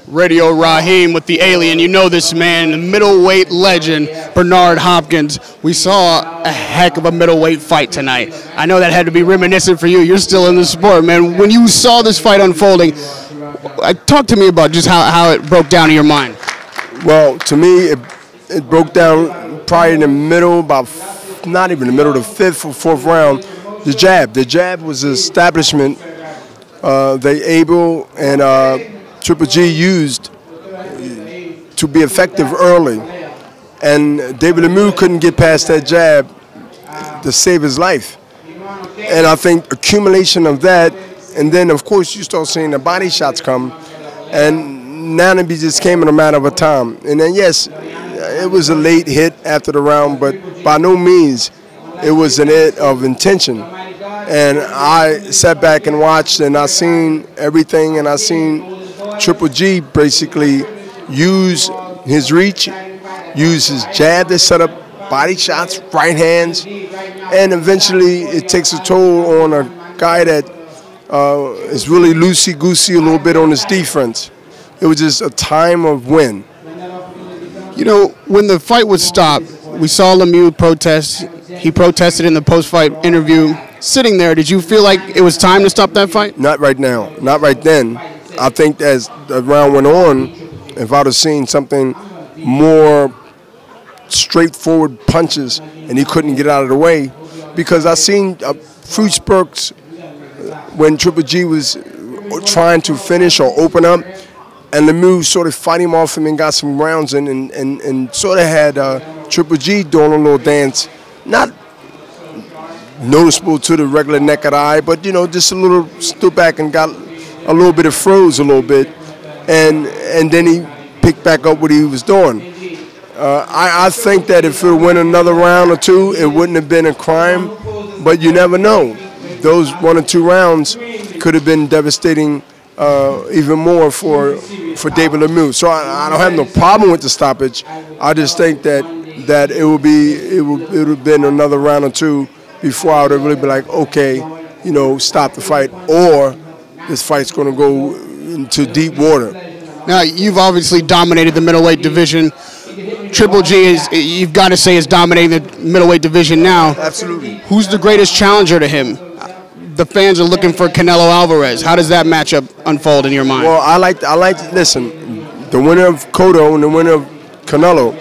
Radio Raheem with the alien. You know this man, the middleweight legend, Bernard Hopkins. We saw a heck of a middleweight fight tonight. I know that had to be reminiscent for you. You're still in the sport, man. When you saw this fight unfolding, talk to me about just how it broke down in your mind. Well, to me, it broke down probably in the middle, about not even the middle, the fifth or fourth round. The jab. The jab was the establishment they able and Triple G used to be effective early, and David Lemieux couldn't get past that jab to save his life. And I think accumulation of that, and then of course you start seeing the body shots come, and now it just came in a matter of time. And then yes, it was a late hit after the round, but by no means it was an hit of intention. And I sat back and watched, and I seen everything, and I seen Triple G basically use his reach, use his jab to set up body shots, right hands, and eventually it takes a toll on a guy that is really loosey-goosey a little bit on his defense. It was just a time of win. You know, when the fight was stopped, we saw Lemieux protest. He protested in the post-fight interview. Sitting there, did you feel like it was time to stop that fight? Not right now, not right then. I think as the round went on, if I'd have seen something more straightforward punches and he couldn't get out of the way, because I seen fruit spurts when Triple G was trying to finish or open up, and Lemieux sort of fight him off him and got some rounds in, and sort of had Triple G doing a little dance, not noticeable to the regular naked eye, but you know, just a little stood back and got a little bit of froze a little bit, and then he picked back up what he was doing. I think that if it went another round or two, it wouldn't have been a crime, but you never know. Those 1 or 2 rounds could have been devastating even more for David Lemieux. So I don't have no problem with the stoppage. I just think that it would have been another round or two before I would have really been like, okay, you know, stop the fight, or this fight's going to go into deep water. Now, you've obviously dominated the middleweight division. Triple G you've got to say, is dominating the middleweight division now. Absolutely. Who's the greatest challenger to him? The fans are looking for Canelo Alvarez. How does that matchup unfold in your mind? Well, I like. Listen, the winner of Cotto and the winner of Canelo,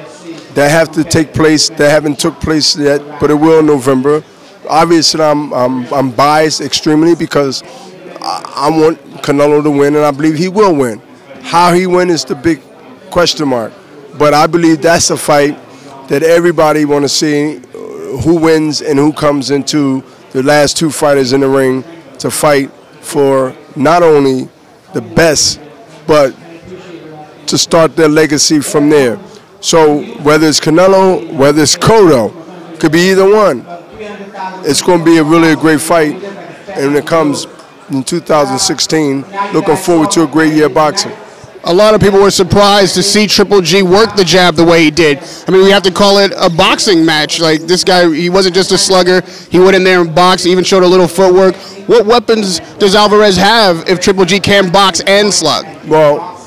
that have to take place. They haven't took place yet, but it will in November. Obviously, I'm biased extremely because I want Canelo to win, and I believe he will win. How he wins is the big question mark. But I believe that's a fight that everybody want to see who wins and who comes into the last 2 fighters in the ring to fight for not only the best, but to start their legacy from there. So whether it's Canelo, whether it's Cotto, could be either one. It's going to be a really great fight, and when it comes in 2016, looking forward to a great year of boxing. A lot of people were surprised to see Triple G work the jab the way he did. I mean, we have to call it a boxing match. Like, this guy, he wasn't just a slugger. He went in there and boxed, even showed a little footwork. What weapons does Alvarez have if Triple G can box and slug? Well,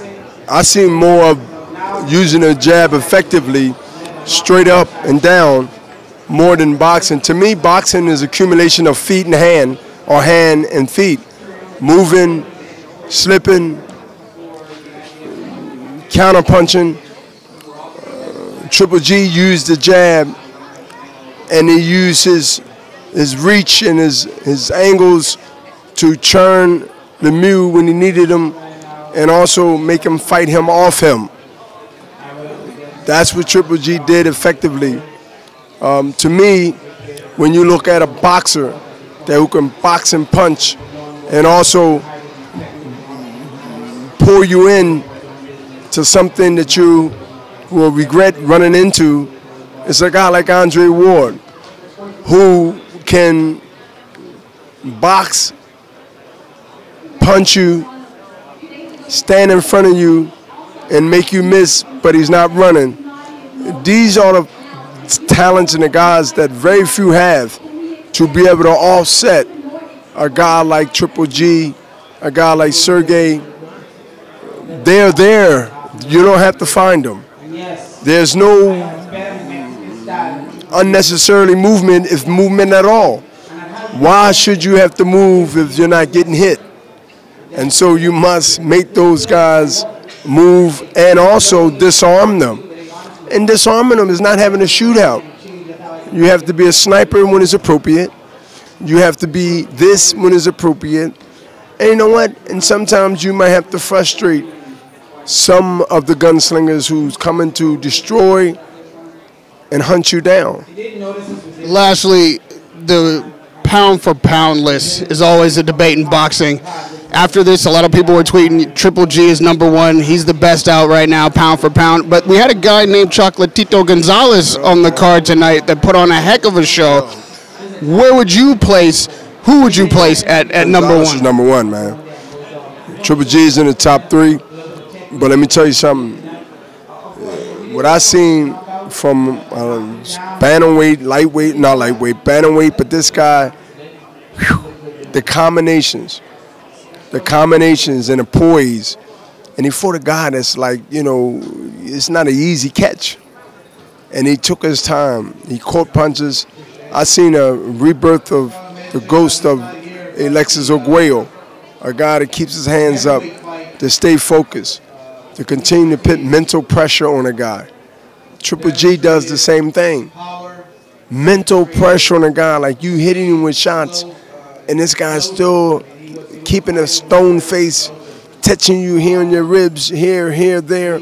I see more of using a jab effectively, straight up and down, more than boxing. To me, boxing is accumulation of feet and hand, or hand and feet. Moving, slipping, counter-punching. Triple G used the jab, and he used his reach and his angles to churn Lemieux when he needed him, and also make him fight him off him. That's what Triple G did effectively. To me, when you look at a boxer who can box and punch and also pull you in to something that you will regret running into, it's a guy like Andre Ward, who can box, punch you, stand in front of you, and make you miss, but he's not running. These are the talents and the guys that very few have to be able to offset a guy like Triple G, a guy like Sergey, they're there. You don't have to find them. There's no unnecessarily movement, if movement at all. Why should you have to move if you're not getting hit? And so you must make those guys move and also disarm them. And disarming them is not having a shootout. You have to be a sniper when it's appropriate. You have to be this when it's appropriate. And you know what? And sometimes you might have to frustrate some of the gunslingers who's coming to destroy and hunt you down. Lastly, the pound for pound list is always a debate in boxing. After this, a lot of people were tweeting Triple G is #1. He's the best out right now, pound for pound. But we had a guy named Chocolatito Gonzalez on the card tonight that put on a heck of a show. Where would you place, who would you place at #1? Is #1, man. Triple G is in the top 3. But let me tell you something. What I seen from bantamweight, lightweight, not lightweight, bantamweight, but this guy, whew, the combinations and the poise. And he fought a guy that's like, you know, it's not an easy catch. And he took his time. He caught punches. I seen a rebirth of the ghost of Alexis Arguello, a guy that keeps his hands up, to stay focused, to continue to put mental pressure on a guy. Triple G does the same thing. Mental pressure on a guy, like you hitting him with shots, and this guy's still keeping a stone face, touching you here on your ribs, here, there.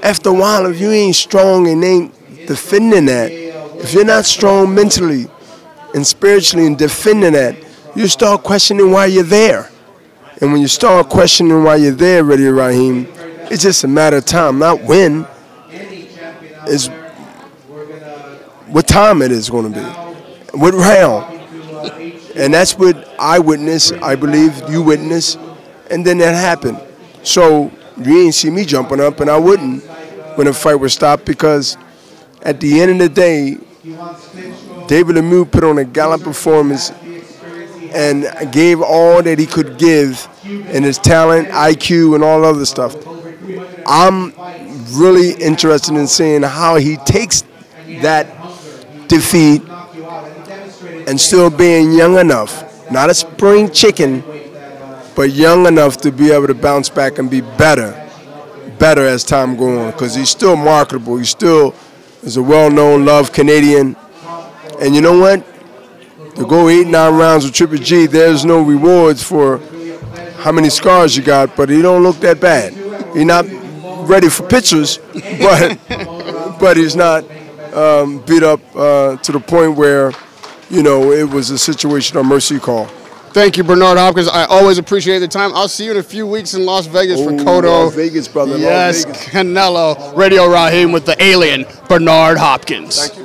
After a while, if you ain't strong and ain't defending that, if you're not strong mentally and spiritually and defending that, you start questioning why you're there. And when you start questioning why you're there, Reddy Raheem, it's just a matter of time, not when. It's what time it is going to be, what round. And that's what I witnessed, I believe you witnessed, and then that happened. So you ain't see me jumping up, and I wouldn't when the fight was stopped, because at the end of the day, David Lemieux put on a gallant performance and gave all that he could give in his talent, IQ, and all other stuff. I'm really interested in seeing how he takes that defeat and still being young enough, not a spring chicken, but young enough to be able to bounce back and be better as time goes on, because he's still marketable. He still is a well-known, loved Canadian. And you know what? To go 8-9 rounds with Triple G, there's no rewards for how many scars you got, but he don't look that bad. He's not ready for pictures, but he's not beat up to the point where, you know, it was a situation of mercy call. Thank you, Bernard Hopkins. I always appreciate the time. I'll see you in a few weeks in Las Vegas for Cotto. Las Vegas, brother. Yes, Las Vegas. Canelo. Radio Raheem with the alien, Bernard Hopkins. Thank you.